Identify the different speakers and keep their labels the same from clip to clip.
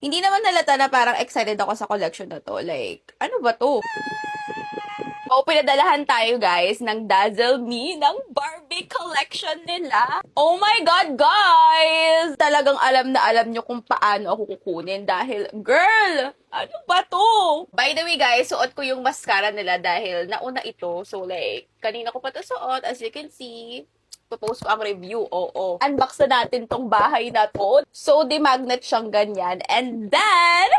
Speaker 1: Hindi naman halata na parang excited ako sa collection na to. Like, ano ba to? So, pinadalahan tayo guys ng Dazzle Me ng Barbie collection nila. Oh my God, guys! Talagang alam na alam nyo kung paano ako kukunin dahil, girl, ano ba to? By the way guys, suot ko yung mascara nila dahil nauna ito. So like, kanina ko pa to suot, as you can see. Post ko ang review, oo. Unbox na natin tong bahay na to. So, di-magnet siyang ganyan. And then,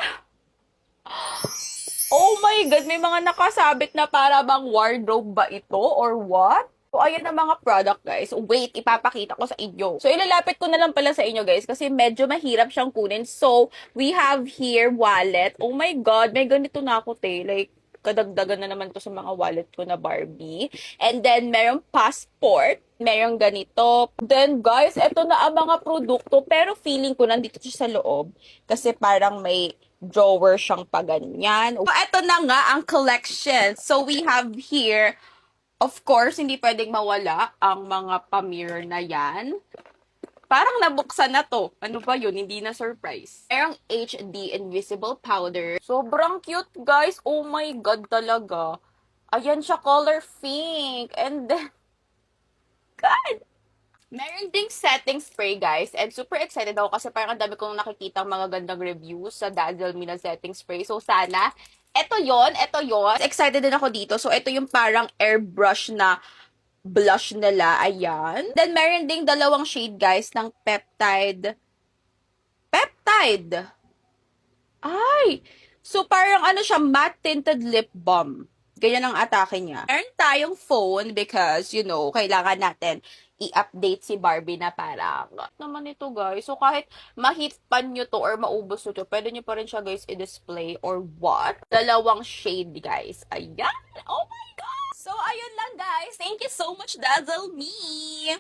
Speaker 1: oh my God, may mga nakasabit na para bang wardrobe ba ito or what? So, ayan ang mga product, guys. Wait, ipapakita ko sa inyo. So, ilalapit ko na lang pala sa inyo, guys, kasi medyo mahirap siyang kunin. So, we have here wallet. Oh my God, may ganito na ako, te. Like, kadagdagan na naman to sa mga wallet ko na Barbie. And then, merong passport. Merong ganito. Then, guys, eto na ang mga produkto. Pero feeling ko nandito siya sa loob. Kasi parang may drawer siyang paganyan. So, eto na nga ang collection. So, we have here, of course, hindi pwedeng mawala ang mga pa-mirror na yan. Parang nabuksan na to. Ano ba yun? Hindi na surprise. Merong HD Invisible Powder. Sobrang cute, guys. Oh my God, talaga. Ayan siya, color pink. And then, God! Meron ding setting spray, guys. And super excited ako kasi parang ang dami kong nakikita mga gandang reviews sa Dazzle Me na setting spray. So, sana, eto yon, eto yon. Excited din ako dito. So, eto yung parang airbrush na blush nila. Ayan. Then, meron ding dalawang shade, guys, ng Peptide. Peptide! Ay! So, parang ano siya, matte tinted lip balm. Ganyan ang atake niya. Meron tayong phone because, you know, kailangan natin i-update si Barbie na parang, naman ito guys. So, kahit ma-hit pan nyo to or maubos nyo to, pwede nyo pa rin siya guys i-display or what? Dalawang shade guys. Ayan! Oh my God! So, ayun lang guys. Thank you so much, Dazzle Me!